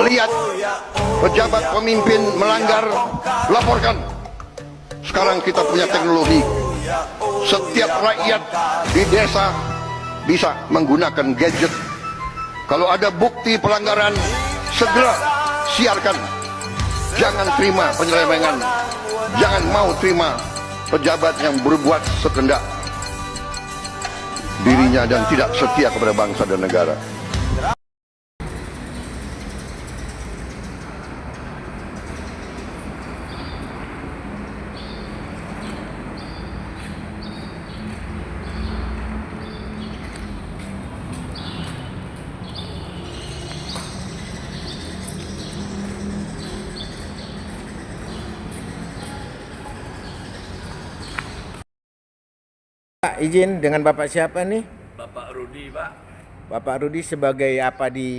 Melihat pejabat pemimpin melanggar, laporkan. Sekarang kita punya teknologi. Setiap rakyat di desa bisa menggunakan gadget. Kalau ada bukti pelanggaran, segera siarkan. Jangan terima penyelewengan. Jangan mau terima pejabat yang berbuat sekendak dirinya dan tidak setia kepada bangsa dan negara. Pak, izin dengan Bapak siapa nih? Bapak Rudi, Pak. Bapak Rudi sebagai apa di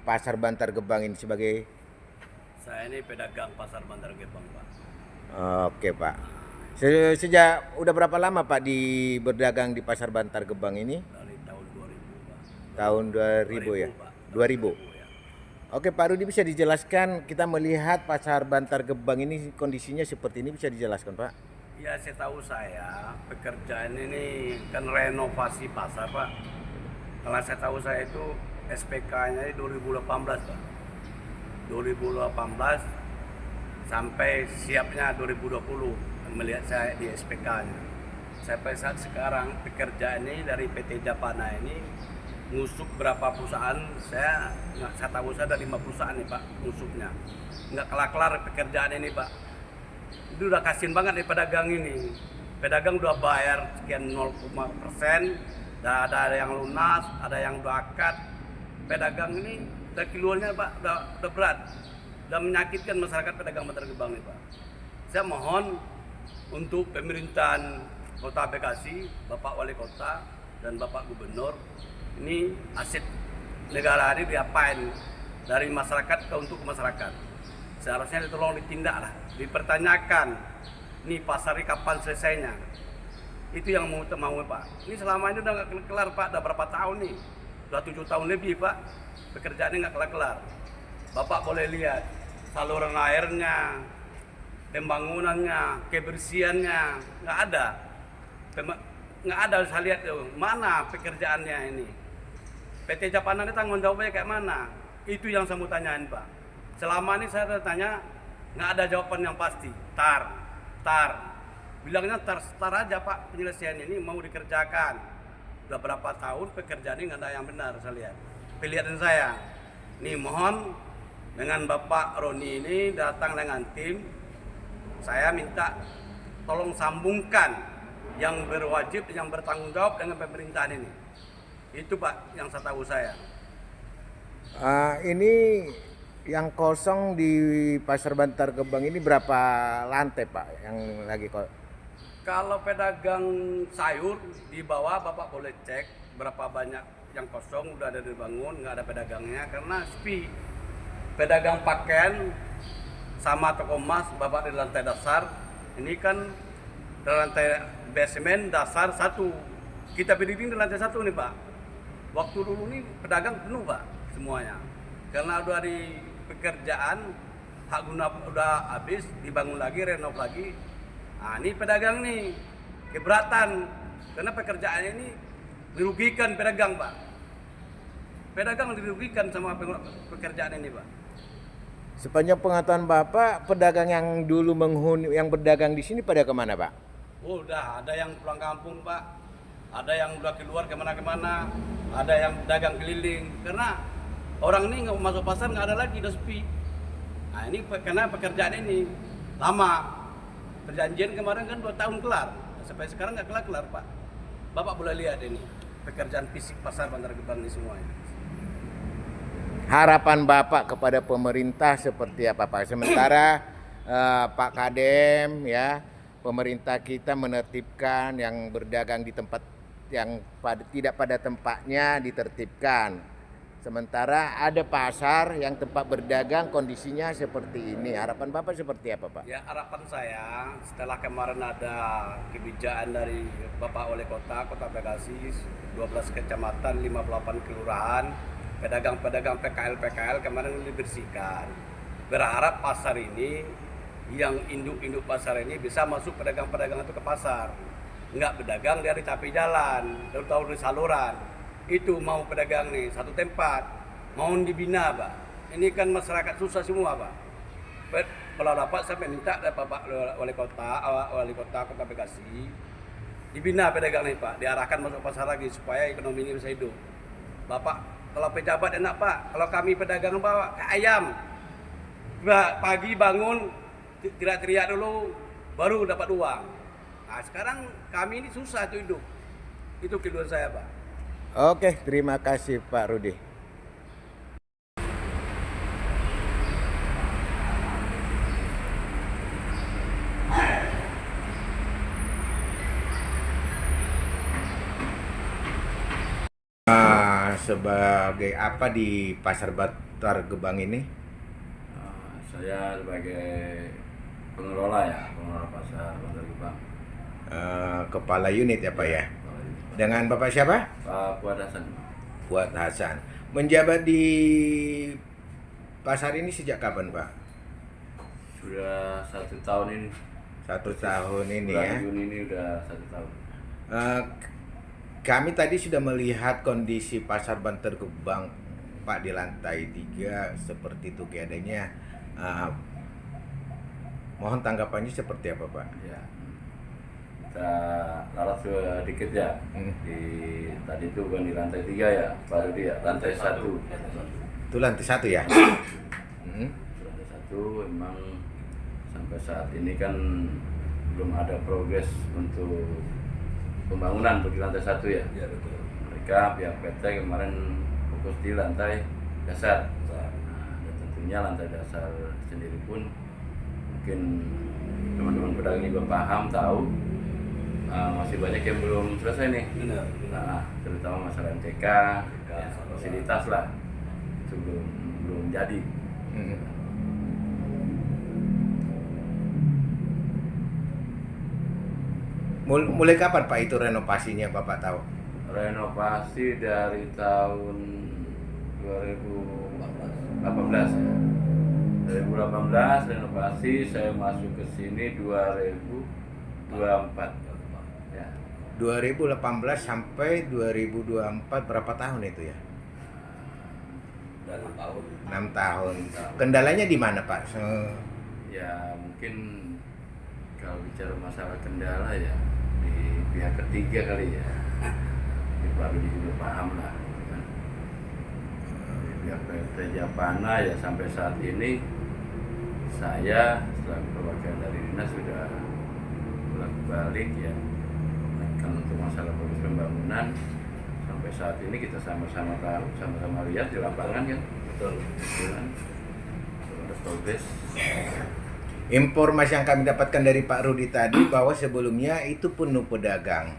Pasar Bantar Gebang ini? Sebagai Saya ini pedagang Pasar Bantar Gebang, Pak. Oke, Pak. Sejak udah berapa lama Pak berdagang di Pasar Bantar Gebang ini? Dari tahun 2000, Pak. Tahun 2000 ya? Pak. 2000. Ya. Oke, Pak Rudi, bisa dijelaskan, kita melihat Pasar Bantar Gebang ini kondisinya seperti ini, bisa dijelaskan, Pak? Ya, setahu saya pekerjaan ini kan renovasi pasar, Pak. Kalau saya tahu saya itu SPK-nya 2018, Pak. 2018 sampai siapnya 2020 melihat saya di SPK-nya. Sampai saat sekarang pekerjaan ini dari PT Japana ini ngusuk berapa perusahaan, saya tahu saya ada 5 perusahaan nih, Pak, ngusuknya. Nggak kelar-kelar pekerjaan ini, Pak. Itu udah kasihan banget nih pedagang ini. Pedagang udah bayar sekian 0,%, ada yang lunas, ada yang udah akad. Pedagang ini udah kilonya, Pak, udah berat. Udah menyakitkan masyarakat pedagang Bantar Gebang nih, Pak. Saya mohon untuk pemerintahan Kota Bekasi, Bapak Wali Kota dan Bapak Gubernur, ini aset negara ini diapain dari masyarakat untuk masyarakat. Seharusnya ditolong ditindak lah, dipertanyakan. Nih pasar ini kapan selesainya? Itu yang mau Pak. Ini selama ini udah nggak kelar, Pak. Udah berapa tahun nih? Udah 7 tahun lebih, Pak. Pekerjaannya nggak kelar-kelar. Bapak boleh lihat saluran airnya, pembangunannya, kebersihannya nggak ada. Nggak ada, saya lihat tuh. Mana pekerjaannya ini? PT Japana ini tanggung jawabnya kayak mana? Itu yang saya mau tanyain, Pak. Selama ini saya tanya, nggak ada jawaban yang pasti. Tar. Bilangnya tar aja, Pak, penyelesaian ini mau dikerjakan. Udah berapa tahun pekerjaan ini nggak ada yang benar, saya lihat. Pilihan saya, nih mohon dengan Bapak Roni ini datang dengan tim, saya minta tolong sambungkan yang berwajib, yang bertanggung jawab dengan pemerintahan ini. Itu, Pak, yang saya tahu saya. Ini yang kosong di Pasar Bantar Gebang ini berapa lantai, Pak, yang lagi Kalau pedagang sayur di bawah, Bapak boleh cek berapa banyak yang kosong, udah ada dibangun, nggak ada pedagangnya karena sepi. Pedagang pakaian sama toko emas, Bapak di lantai dasar, ini kan di lantai basement dasar 1. Kita berdiri di lantai 1 nih, Pak. Waktu dulu nih pedagang penuh, Pak, semuanya. Karena udah di pekerjaan hak guna udah habis, dibangun lagi, renov lagi. Nah, ini pedagang nih keberatan karena pekerjaan ini dirugikan pedagang, Pak. Pedagang dirugikan sama pekerjaan ini, Pak. Sepanjang pengetahuan Bapak, pedagang yang dulu yang berdagang di sini pada kemana, Pak? Oh, udah ada yang pulang kampung, Pak. Ada yang udah keluar kemana-kemana. Ada yang dagang keliling karena orang ini nggak masuk pasar, nggak ada lagi, udah sepi. Nah, ini karena pekerjaan ini lama. Perjanjian kemarin kan 2 tahun kelar, sampai sekarang nggak kelar-kelar, Pak. Bapak boleh lihat ini pekerjaan fisik Pasar Bantar Gebang ini semuanya. Harapan Bapak kepada pemerintah seperti apa, Pak? Sementara Pak Kadem, ya, pemerintah kita menertibkan yang berdagang di tempat yang tidak pada tempatnya ditertibkan. Sementara ada pasar yang tempat berdagang kondisinya seperti ini. Harapan Bapak seperti apa, Pak? Ya, harapan saya setelah kemarin ada kebijakan dari Bapak Wali Kota Bekasi, 12 kecamatan, 58 kelurahan, pedagang-pedagang PKL kemarin dibersihkan. Berharap pasar ini, yang induk-induk pasar ini bisa masuk pedagang-pedagang itu ke pasar. Nggak pedagang dari tepi jalan, tahu di saluran. Itu mau pedagang nih, satu tempat, mau dibina, Pak. Ini kan masyarakat susah semua, Pak. Kalau dapat saya minta dari Pak Wali Kota Kota Bekasi, dibina pedagang nih, Pak, diarahkan masuk pasar lagi supaya ekonomi ini bisa hidup. Bapak, kalau pejabat enak, Pak, kalau kami pedagang bawa ke ayam. Pagi bangun, teriak-teriak dulu, baru dapat uang. Nah, sekarang kami ini susah tuh hidup. Itu keluhan saya, Pak. Oke, terima kasih Pak Rudi. Sebagai apa di Pasar Bantar Gebang ini? Saya sebagai pengelola pasar Bantar Gebang. Kepala unit ya Pak ya? Dengan Bapak siapa? Pak Fuad Hasan. Fuad Hasan. Menjabat di pasar ini sejak kapan Pak? Sudah 1 tahun ini. 1 tahun ini Bulan ya? Juni ini udah 1 tahun. Kami tadi sudah melihat kondisi Pasar Bantar Gebang Pak di lantai 3 seperti itu keadaannya. Mohon tanggapannya seperti apa Pak? Ya. Kita lalat sedikit ya. Tadi itu bukan di lantai 3 ya, baru di lantai 1. Itu lantai 1 ya? Lantai 1 memang sampai saat ini kan belum ada progres untuk pembangunan untuk di lantai 1 ya. Iya, betul. Mereka pihak PT kemarin fokus di lantai dasar. Nah, dan tentunya lantai dasar sendiri pun mungkin teman-teman pedagang juga paham, tahu masih banyak yang belum selesai nih. Benar. Nah, terutama masalah MTK, ya, fasilitas lah itu belum jadi. Mulai kapan Pak itu renovasinya Bapak tahu? Renovasi dari tahun 2018 ya. 2018 renovasi, saya masuk ke sini 2024. Ya. 2018 sampai 2024 berapa tahun itu ya? 6 tahun. 6 tahun. Kendalanya di mana Pak? Ya mungkin kalau bicara masalah kendala ya di pihak ketiga kali ya. Di Pak Rudi juga paham lah. Kan? Di pihak PT Japana ya sampai saat ini saya setelah perwakilan dari dinas sudah bolak-balik ya menaikkan untuk masalah proses pembangunan. Sampai saat ini kita sama-sama tahu, sama-sama lihat di lapangan kan. Betul. Kan? Ada progres. Informasi yang kami dapatkan dari Pak Rudi tadi bahwa sebelumnya itu penuh pedagang,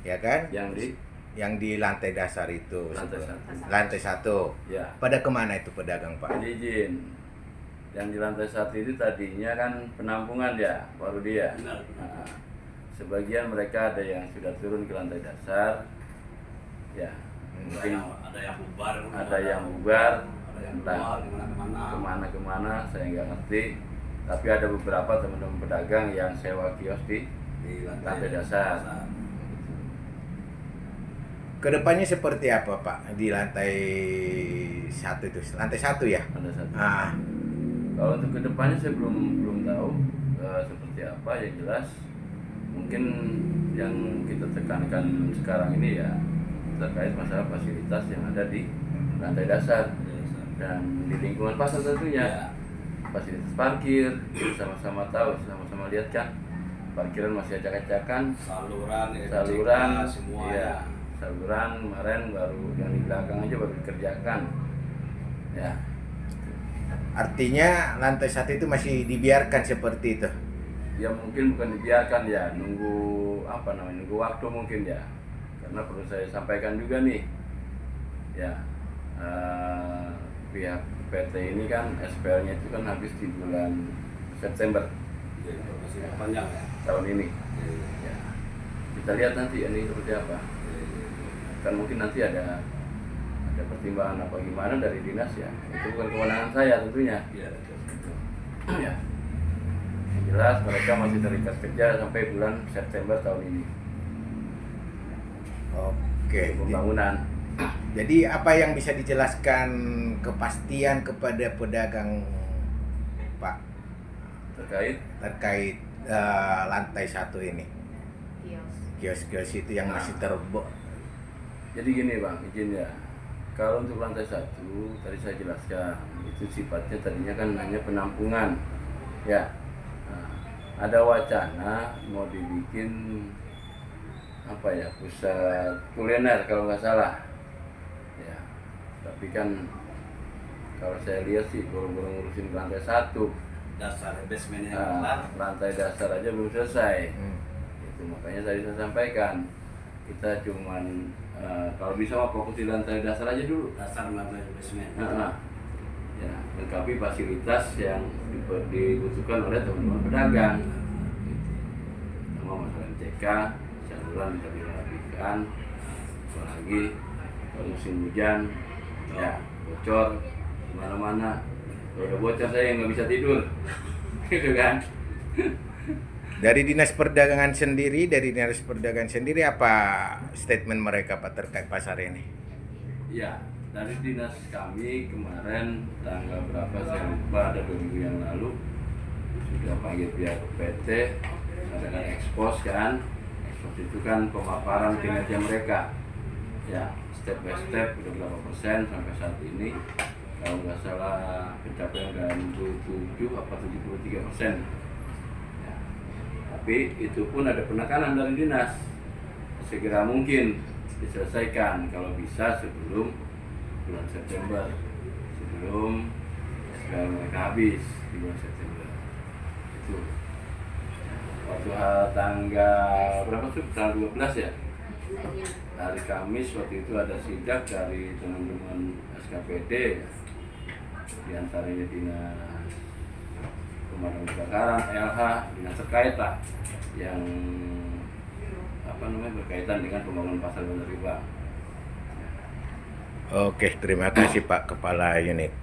ya kan? Yang di lantai dasar itu. Lantai 1. Ya. Pada kemana itu pedagang Pak? Jadi izin. Yang di lantai 1 itu tadinya kan penampungan ya, Pak Rudi ya. Benar. Nah, sebagian mereka ada yang sudah turun ke lantai dasar, ya. Mungkin Ada yang bubar, ada yang bubar, ada yang entah kemana-mana. kemana saya nggak ngerti. Tapi ada beberapa teman-teman pedagang yang sewa kios di lantai dasar. Kedepannya seperti apa Pak di lantai 1 itu? Lantai 1 ya? Lantai 1. Ah, Kalau untuk kedepannya saya belum tahu seperti apa. Yang jelas mungkin yang kita tekankan sekarang ini ya terkait masalah fasilitas yang ada di lantai dasar dan di lingkungan pasar tentunya. Fasilitas parkir, kita sama-sama tahu, sama-sama lihat kan parkiran masih acak-acakan, saluran semua ya, saluran kemarin baru yang di belakang aja baru dikerjakan ya. artinya lantai 1 itu masih dibiarkan seperti itu? Ya mungkin bukan dibiarkan ya, nunggu waktu mungkin ya, karena perlu saya sampaikan juga nih ya, pihak PT ini kan SPL-nya itu kan habis di bulan September. Jadi masih panjang ya. Tahun ini. Ya. Kita lihat nanti ini seperti apa. Kan mungkin nanti ada ada pertimbangan apa gimana dari dinas ya, itu bukan kewenangan saya tentunya. Iya, betul. Ya. Yang jelas mereka masih terikat kerja sampai bulan September tahun ini. Oke. Pembangunan. Jadi apa yang bisa dijelaskan kepastian kepada pedagang Pak terkait lantai 1 ini? Kios-kios itu yang masih Jadi gini Bang, izin ya. Kalau untuk lantai 1 tadi saya jelaskan itu sifatnya tadinya kan hanya penampungan, ya. Nah, ada wacana mau dibikin apa ya, pusat kuliner kalau nggak salah, ya. Tapi kan kalau saya lihat sih baru ngurusin lantai 1. Dasar basementnya Nah, lantai dasar aja belum selesai. Itu makanya tadi saya sampaikan kita cuman kalau bisa mah fokus di lantai dasar aja dulu. dasar lantai basement. Ya, lengkapi fasilitas yang dibutuhkan oleh teman-teman pedagang. Sama masalah MCK, saluran bisa dirapikan, apalagi kalau musim hujan, ya bocor kemana-mana. Kalau udah bocor saya nggak bisa tidur, gitu kan? Dari Dinas Perdagangan sendiri, apa statement mereka Pak terkait pasar ini? Ya, dari dinas kami kemarin tanggal berapa saya lupa, ada 2 minggu yang lalu sudah panggil pihak PT, adakan ekspos kan. Ekspos itu kan pemaparan kinerja mereka, ya step by step udah berapa persen sampai saat ini. Kalau nggak salah pencapaian udah 67 apa 73%. Ya. Tapi itu pun ada penekanan dari dinas, segera mungkin diselesaikan kalau bisa sebelum bulan September, sebelum SPL mereka habis di bulan September. Itu waktu tanggal berapa tuh? Tanggal 12 ya, hari Kamis waktu itu ada sidak dari teman-teman SKPD, diantaranya dinas pemadam kebakaran, LH, dinas terkait lah yang berkaitan dengan pembangunan pasar Bantar Gebang. Oke, terima kasih Pak Kepala Unit.